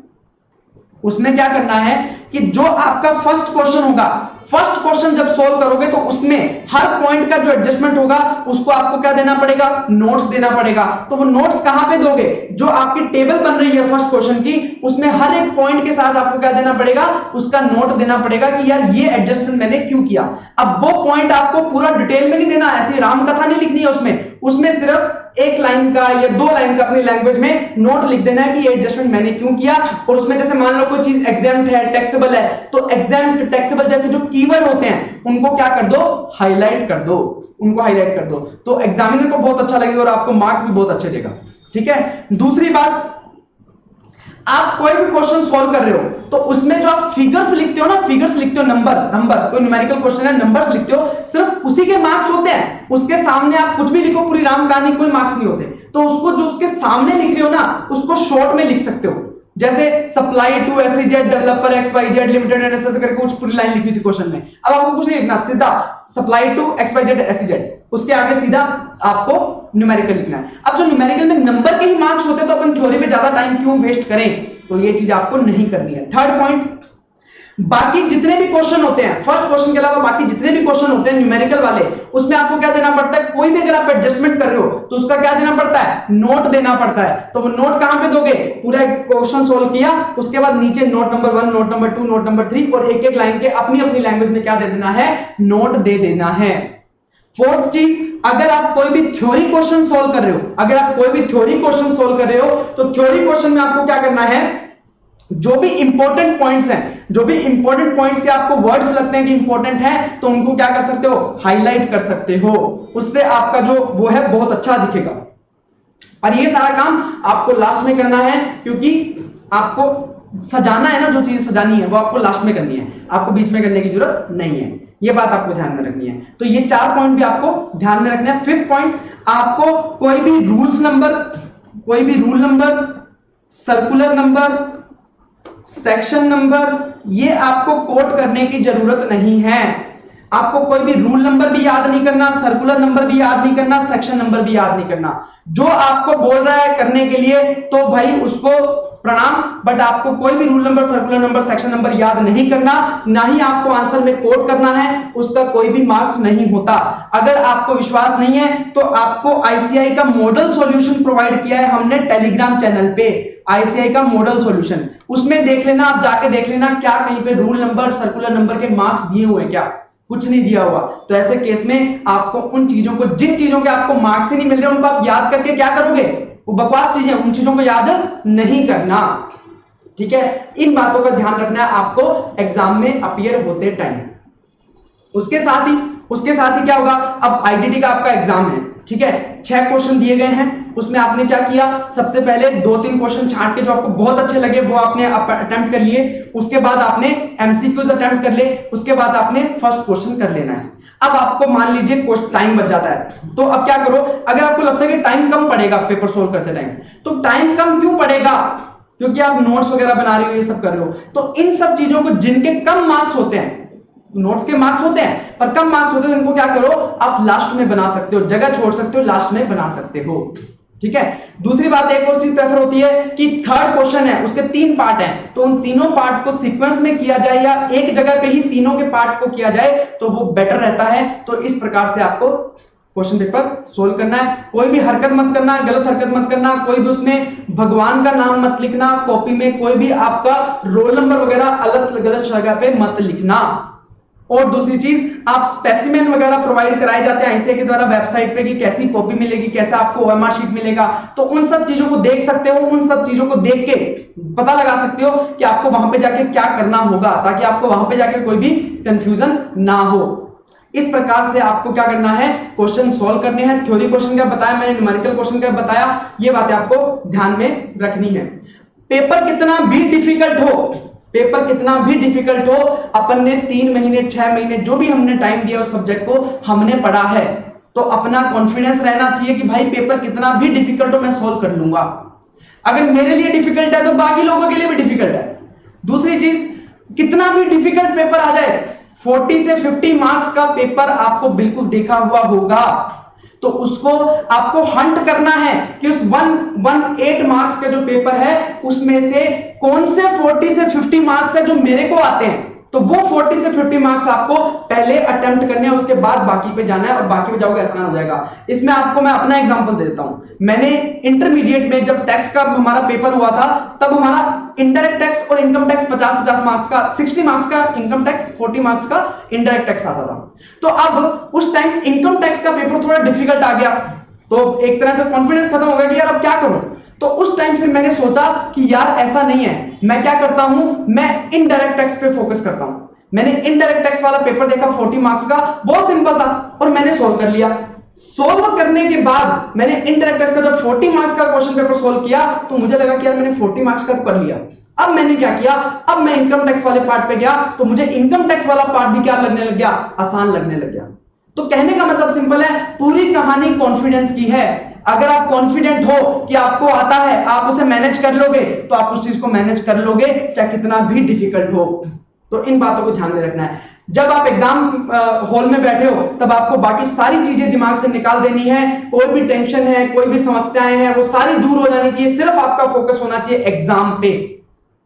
उसमें क्या करना है कि जो आपका फर्स्ट क्वेश्चन होगा, फर्स्ट क्वेश्चन जब सोल्व करोगे तो उसमें हर पॉइंट का जो एडजस्टमेंट होगा उसको आपको क्या देना पड़ेगा, नोट्स देना पड़ेगा। तो वो नोट्स कहां पे दोगे, जो आपकी टेबल बन रही है फर्स्ट क्वेश्चन की, उसमें हर एक पॉइंट के साथ आपको क्या देना पड़ेगा, उसका नोट देना पड़ेगा कि यार ये एडजस्टमेंट मैंने क्यों किया। अब वो पॉइंट आपको पूरा डिटेल में नहीं देना, ऐसी राम कथा नहीं लिखनी है उसमें सिर्फ एक लाइन का या 2 लाइन का अपनी लैंग्वेज में नोट लिख देना है कि ये एडजस्टमेंट मैंने क्यों किया। और उसमें जैसे मान लो कोई चीज एग्जाम्प्ट है, टैक्सेबल है, तो एग्जाम्प्ट टैक्सेबल जैसे जो कीवर्ड होते हैं उनको क्या कर दो, हाईलाइट कर दो, उनको हाईलाइट कर दो। तो एग्जामिनर को बहुत अच्छा लगेगा और आपको मार्क्स भी बहुत अच्छे देगा। ठीक है। दूसरी बात, आप कोई भी क्वेश्चन सॉल्व कर रहे हो तो उसमें जो आप फिगर्स लिखते हो ना, फिगर्स लिखते हो, नंबर कोई न्यूमेरिकल क्वेश्चन है, नंबर्स लिखते हो, सिर्फ उसी के मार्क्स होते हैं। उसके सामने आप कुछ भी लिखो, पूरी राम कहानी, कोई मार्क्स नहीं होते। तो उसको जो उसके सामने लिख रहे हो ना, उसको शॉर्ट में लिख सकते हो। जैसे supply to SEZ developer XYZ limited and ऐसे करके कुछ पूरी लाइन लिखी थी क्वेश्चन में। अब आपको कुछ नहीं लिखना, सीधा सप्लाई टू XYZ एसईजेड, उसके आगे सीधा आपको न्यूमेरिकल लिखना है। अब जो न्यूमेरिकल में नंबर के ही मार्क्स होते हैं तो अपन थ्योरी पे ज्यादा टाइम क्यों वेस्ट करें, तो ये चीज आपको नहीं करनी है। थर्ड पॉइंट, बाकी जितने भी क्वेश्चन होते हैं, फर्स्ट क्वेश्चन के अलावा बाकी जितने भी क्वेश्चन होते हैं न्यूमेरिकल वाले, उसमें आपको क्या देना पड़ता है, कोई भी अगर आप एडजस्टमेंट कर रहे हो तो उसका क्या देना पड़ता है, नोट देना पड़ता है। तो वो नोट कहां पे दोगे, पूरा क्वेश्चन सोल्व किया उसके बाद नीचे note number 1, note number 2, note number 3 और एक एक लाइन के अपनी अपनी लैंग्वेज में क्या दे देना है, नोट दे देना है। फोर्थ चीज, अगर आप कोई भी थ्योरी क्वेश्चन सोल्व कर रहे हो, अगर आप कोई भी थ्योरी क्वेश्चन सोल्व कर रहे हो तो थ्योरी क्वेश्चन में आपको क्या करना है, जो भी इंपॉर्टेंट पॉइंट्स हैं, जो भी इंपॉर्टेंट पॉइंट्स से आपको वर्ड्स लगते हैं कि इंपॉर्टेंट है, तो उनको क्या कर सकते हो, हाईलाइट कर सकते हो। उससे आपका जो वो है बहुत अच्छा दिखेगा। और ये सारा काम आपको लास्ट में करना है, क्योंकि आपको सजाना है ना, जो चीज सजानी है वो आपको लास्ट में करनी है, आपको बीच में करने की जरूरत नहीं है। ये बात आपको ध्यान में रखनी है। तो ये 4 पॉइंट भी आपको ध्यान में रखना है। 5th पॉइंट, आपको कोई भी rule number, circular number, section number, ये आपको कोट करने की जरूरत नहीं है। आपको कोई भी रूल नंबर भी याद नहीं करना, सर्कुलर नंबर भी याद नहीं करना, सेक्शन नंबर भी याद नहीं करना। जो आपको बोल रहा है करने के लिए तो भाई उसको प्रणाम, बट आपको कोई भी rule number, circular number, section number याद नहीं करना, ना ही आपको आंसर में कोट करना है, उसका कोई भी मार्क्स नहीं होता। अगर आपको विश्वास नहीं है तो आपको आईसीआई का मॉडल सॉल्यूशन प्रोवाइड किया है हमने टेलीग्राम चैनल पे, आईसीआई का मॉडल सॉल्यूशन, उसमें देख लेना, आप जाके देख लेना क्या कहीं पे रूल नंबर, सर्कुलर नंबर के मार्क्स दिए हुए हैं क्या, कुछ नहीं दिया हुआ। तो ऐसे केस में आपको उन चीजों को, जिन चीजों के आपको मार्क्स ही नहीं मिल रहे उनको आप याद करके क्या करोगे, वो बकवास चीजें, उन चीजों को याद नहीं करना। ठीक है, इन बातों का ध्यान रखना है आपको एग्जाम में अपीयर होते टाइम। उसके साथ ही क्या होगा, अब आईडीटी का आपका एग्जाम है, ठीक है, 6 क्वेश्चन दिए गए हैं। उसमें आपने क्या किया, सबसे पहले 2-3 क्वेश्चन छांट के जो आपको बहुत अच्छे लगे वो आपने अटेम्प्ट कर लिए, उसके बाद आपने एमसीक्यूज अटेम्प्ट कर ले, उसके बाद आपने फर्स्ट क्वेश्चन कर लेना है। अब आपको मान लीजिए टाइम बच जाता है, तो अब क्या करो, अगर आपको लगता है कि टाइम कम पड़ेगा पेपर सोल्व करते टाइम, तो टाइम कम क्यों पड़ेगा, क्योंकि आप नोट्स वगैरह बना रहे हो, ये सब कर रहे हो। तो इन सब चीजों को, जिनके कम मार्क्स होते हैं, नोट्स के मार्क्स होते हैं पर कम मार्क्स होते हैं, उनको क्या करो, आप लास्ट में बना सकते हो, जगह छोड़ सकते हो, लास्ट में बना सकते हो। ठीक है। दूसरी बात, एक और चीज प्रेफर होती है कि थर्ड क्वेश्चन है, उसके 3 पार्ट हैं, तो उन तीनों पार्ट को सीक्वेंस में किया जाए या एक जगह पे ही तीनों के पार्ट को किया जाए तो वो बेटर रहता है। तो इस प्रकार से आपको क्वेश्चन पेपर सोल्व करना है। कोई भी हरकत मत करना, गलत हरकत मत करना, कोई भी उसमें भगवान का नाम मत लिखना, कॉपी में कोई भी आपका रोल नंबर वगैरह अलग गलत जगह पे मत लिखना। और दूसरी चीज, आप स्पेसिमेन वगैरह प्रोवाइड कराए जाते हैं आईसीए के द्वारा वेबसाइट पे कि कैसी कॉपी मिलेगी, कैसा आपको ओएमआर शीट मिलेगा, तो उन सब चीजों को देख सकते हो, उन सब चीजों को देख के पता लगा सकते हो कि आपको वहां पे जाके क्या करना होगा, ताकि आपको वहां पे जाके कोई भी कंफ्यूजन ना हो। इस प्रकार से आपको क्या करना है, क्वेश्चन सॉल्व करने हैं। थ्योरी क्वेश्चन क्या बताया मैंने, न्यूमेरिकल क्वेश्चन क्या बताया, ये बातें आपको ध्यान में रखनी है। पेपर कितना भी डिफिकल्ट हो, पेपर कितना भी डिफिकल्ट हो, अपन ने 3 महीने 6 महीने जो भी हमने टाइम दिया उस सब्जेक्ट को हमने पढ़ा है, तो अपना कॉन्फिडेंस रहना चाहिए कि भाई पेपर कितना भी डिफिकल्ट हो मैं सॉल्व कर लूंगा। अगर मेरे लिए डिफिकल्ट है तो बाकी लोगों के लिए भी डिफिकल्ट है। दूसरी चीज, कितना भी डिफिकल्ट पेपर आ जाए, 40 से 50 मार्क्स का पेपर आपको बिल्कुल देखा हुआ होगा, तो उसको आपको हंट करना है कि उस 118 मार्क्स का जो पेपर है उसमें से कौन से 40 से 50 मार्क्स है जो मेरे को आते हैं, तो वो 40 से 50 मार्क्स आपको पहले अटेम्प्ट करने हैं, उसके बाद बाकी पे जाना है और बाकी पे जाओगे आसान हो जाएगा। इसमें आपको मैं अपना एग्जांपल दे देता हूं। मैंने इंटरमीडिएट में जब टैक्स का हमारा पेपर हुआ था, तब हमारा इनडायरेक्ट टैक्स और इनकम टैक्स 50-50 मार्क्स का, 60 मार्क्स का इनकम टैक्स, 40 मार्क्स का इनडायरेक्ट टैक्स आता था। तो अब उस टाइम इनकम टैक्स का पेपर थोड़ा डिफिकल्ट आ गया, तो एक तरह से कॉन्फिडेंस खत्म हो गया कि यार अब क्या करूं। तो उस टाइम फिर मैंने सोचा कि यार ऐसा नहीं है, मैं क्या करता हूं, मैं इनडायरेक्ट टैक्स पे फोकस करता हूं। मैंने इनडायरेक्ट टैक्स वाला पेपर देखा 40 मार्क्स का, बहुत सिंपल था और मैंने सोल्व कर लिया। सोल्व करने के बाद मैंने इनडायरेक्ट टैक्स का जब 40 मार्क्स का क्वेश्चन पेपर सोल्व किया तो मुझे लगा कि यार मैंने 40 मार्क्स का तो कर लिया। अब मैंने क्या किया, अब मैं इनकम टैक्स वाले पार्ट पे गया तो मुझे इनकम टैक्स वाला पार्ट भी क्या लगने लग गया, आसान लगने लग गया। तो कहने का मतलब सिंपल है, पूरी कहानी कॉन्फिडेंस की है। अगर आप कॉन्फिडेंट हो कि आपको आता है, आप उसे मैनेज कर लोगे, तो आप उस चीज को मैनेज कर लोगे चाहे कितना भी डिफिकल्ट हो। तो इन बातों को ध्यान में रखना है। जब आप एग्जाम हॉल में बैठे हो तब आपको बाकी सारी चीजें दिमाग से निकाल देनी है। कोई भी टेंशन है, कोई भी समस्याएं हैं, वो सारी दूर हो जानी चाहिए। सिर्फ आपका फोकस होना चाहिए एग्जाम पे,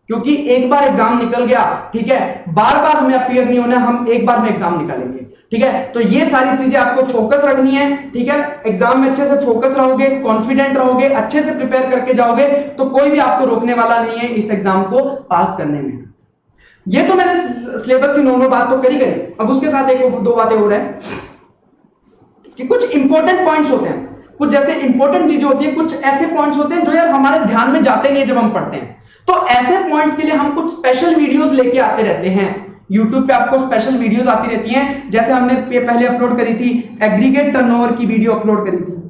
क्योंकि एक बार एग्जाम निकल गया, ठीक है, बार बार हमें अपीयर नहीं होना, हम एक बार में एग्जाम निकालेंगे, ठीक है। तो ये सारी चीजें आपको फोकस रखनी है, ठीक है। एग्जाम में अच्छे से फोकस रहोगे, कॉन्फिडेंट रहोगे, अच्छे से प्रिपेयर करके जाओगे तो कोई भी आपको रोकने वाला नहीं है इस एग्जाम को पास करने में। ये तो मैंने सिलेबस की नॉर्मल बात तो करी। अब उसके साथ एक दो बातें हो रहा है कि कुछ इंपॉर्टेंट पॉइंट्स होते हैं, कुछ जैसे इंपॉर्टेंट चीजें होती है, कुछ ऐसे पॉइंट्स होते हैं जो यार हमारे ध्यान में जाते नहीं है जब हम पढ़ते हैं। तो ऐसे पॉइंट्स के लिए हम कुछ स्पेशल वीडियोस लेके आते रहते हैं। YouTube पे आपको स्पेशल वीडियोस आती रहती हैं, जैसे हमने पहले अपलोड करी थी एग्रीगेट टर्नओवर की वीडियो अपलोड करी थी,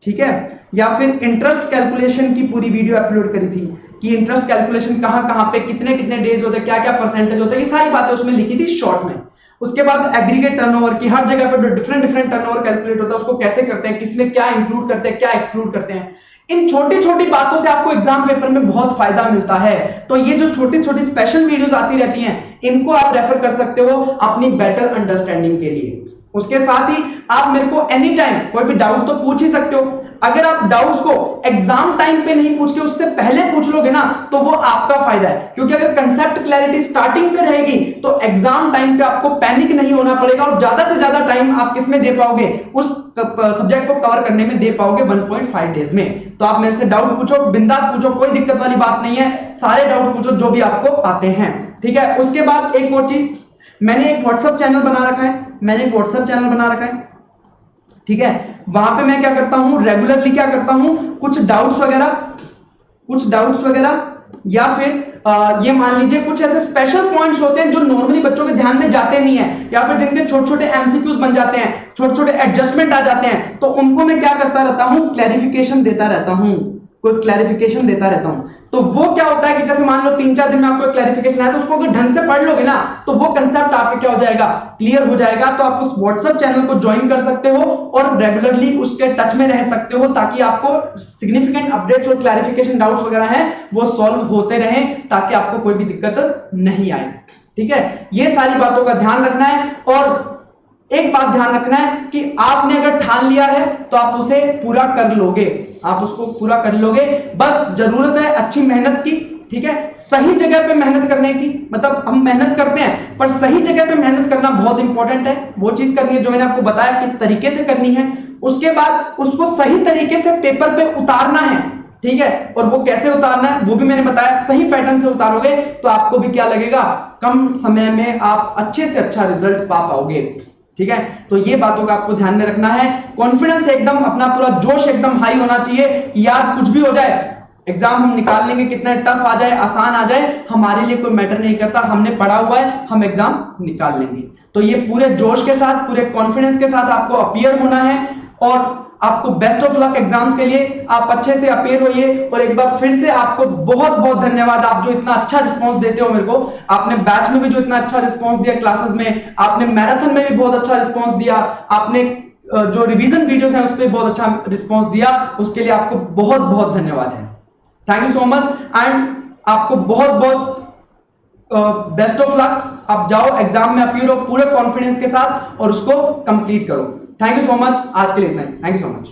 ठीक है, या फिर इंटरेस्ट कैलकुलेशन की पूरी वीडियो अपलोड करी थी कि इंटरेस्ट कैलकुलेशन कहां कहां पे कितने कितने डेज होते हैं, क्या क्या परसेंटेज होता है, ये सारी बातें उसमें लिखी थी शॉर्ट में। उसके बाद एग्रीगेट टर्नओवर की, हर जगह पे डिफरेंट डिफरेंट टर्नओवर कैलकुलेट होता है, उसको कैसे करते हैं, किसमें क्या इंक्लूड करते हैं, क्या एक्सक्लूड करते हैं। इन छोटी छोटी बातों से आपको एग्जाम पेपर में बहुत फायदा मिलता है। तो ये जो छोटी छोटी स्पेशल वीडियोस आती रहती हैं, इनको आप रेफर कर सकते हो अपनी बेटर अंडरस्टैंडिंग के लिए। उसके साथ ही आप मेरे को एनी टाइम कोई भी डाउट तो पूछ ही सकते हो। अगर आप डाउट्स को एग्जाम टाइम पे नहीं पूछ के उससे पहले पूछ लोगे ना, तो वो आपका फायदा है, क्योंकि अगर कंसेप्ट क्लैरिटी स्टार्टिंग से रहेगी तो एग्जाम टाइम पे आपको पैनिक नहीं होना पड़ेगा और ज्यादा से ज्यादा टाइम आप किसमें दे पाओगे, उस सब्जेक्ट को कवर करने में दे पाओगे 1.5 डेज में। तो आप मेरे से डाउट पूछो, बिंदास पूछो, कोई दिक्कत वाली बात नहीं है, सारे डाउट पूछो जो भी आपको आते हैं, ठीक है। उसके बाद एक और चीज, मैंने एक व्हाट्सएप चैनल बना रखा है, ठीक है। वहां पे मैं क्या करता हूं, रेगुलरली क्या करता हूं, कुछ डाउट्स वगैरह या फिर ये मान लीजिए कुछ ऐसे स्पेशल पॉइंट्स होते हैं जो नॉर्मली बच्चों के ध्यान में जाते नहीं है, या फिर जिनके छोटे छोटे एमसीक्यूज बन जाते हैं, छोटे छोटे एडजस्टमेंट आ जाते हैं, तो उनको मैं क्या करता रहता हूं, क्लैरिफिकेशन देता रहता हूं। तो वो क्या होता है कि जैसे मान लो 3-4 दिन में आपको क्लैरिफिकेशन आया, तो उसको अगर ढंग से पढ़ लोगे ना, तो वो कंसेप्ट आपके क्या हो जाएगा, क्लियर हो जाएगा। तो आप उस व्हाट्सएप चैनल को ज्वाइन कर सकते हो और रेगुलरली उसके टच में रह सकते हो, ताकि आपको सिग्निफिकेंट अपडेट्स और क्लैरिफिकेशन डाउट्स वगैरह हैं वो सॉल्व होते रहें, ताकि आपको कोई भी दिक्कत नहीं आए, ठीक है। ये सारी बातों का ध्यान रखना है। और एक बात ध्यान रखना है कि आपने अगर ठान लिया है तो आप उसे पूरा कर लोगे, बस जरूरत है अच्छी मेहनत की, ठीक है, सही जगह पे मेहनत करने की। मतलब हम मेहनत करते हैं पर सही जगह पे मेहनत करना बहुत इंपॉर्टेंट है। वो चीज करनी है जो मैंने आपको बताया किस तरीके से करनी है। उसके बाद उसको सही तरीके से पेपर पे उतारना है, ठीक है, और वो कैसे उतारना है वो भी मैंने बताया। सही पैटर्न से उतारोगे तो आपको भी क्या लगेगा, कम समय में आप अच्छे से अच्छा रिजल्ट पा पाओगे। ठीक है, तो ये बातों का आपको ध्यान में रखना है। कॉन्फिडेंस एकदम, अपना पूरा जोश एकदम हाई होना चाहिए कि यार कुछ भी हो जाए एग्जाम हम निकाल लेंगे, कितना टफ आ जाए आसान आ जाए हमारे लिए कोई मैटर नहीं करता, हमने पढ़ा हुआ है, हम एग्जाम निकाल लेंगे। तो ये पूरे जोश के साथ, पूरे कॉन्फिडेंस के साथ आपको अपीयर होना है और आपको बेस्ट ऑफ लक एग्जाम्स के लिए। आप अच्छे से अपीयर होइए और एक बार फिर से आपको बहुत बहुत धन्यवाद, आप जो इतना अच्छा रिस्पांस देते हो मेरे को। आपने बैच में भी जो इतना अच्छा रिस्पांस दिया, क्लासेस में, आपने मैराथन में भी बहुत अच्छा रिस्पांस दिया, आपने जो रिवीजन वीडियोस हैं उस पर बहुत अच्छा रिस्पांस दिया, उसके लिए आपको बहुत बहुत धन्यवाद है। Thank you so much and आपको बहुत बहुत बेस्ट ऑफ लक। आप जाओ एग्जाम में अपीयर हो पूरे कॉन्फिडेंस के साथ और उसको कंप्लीट करो। थैंक यू सो मच, आज के लिए इतना ही। Thank you so much.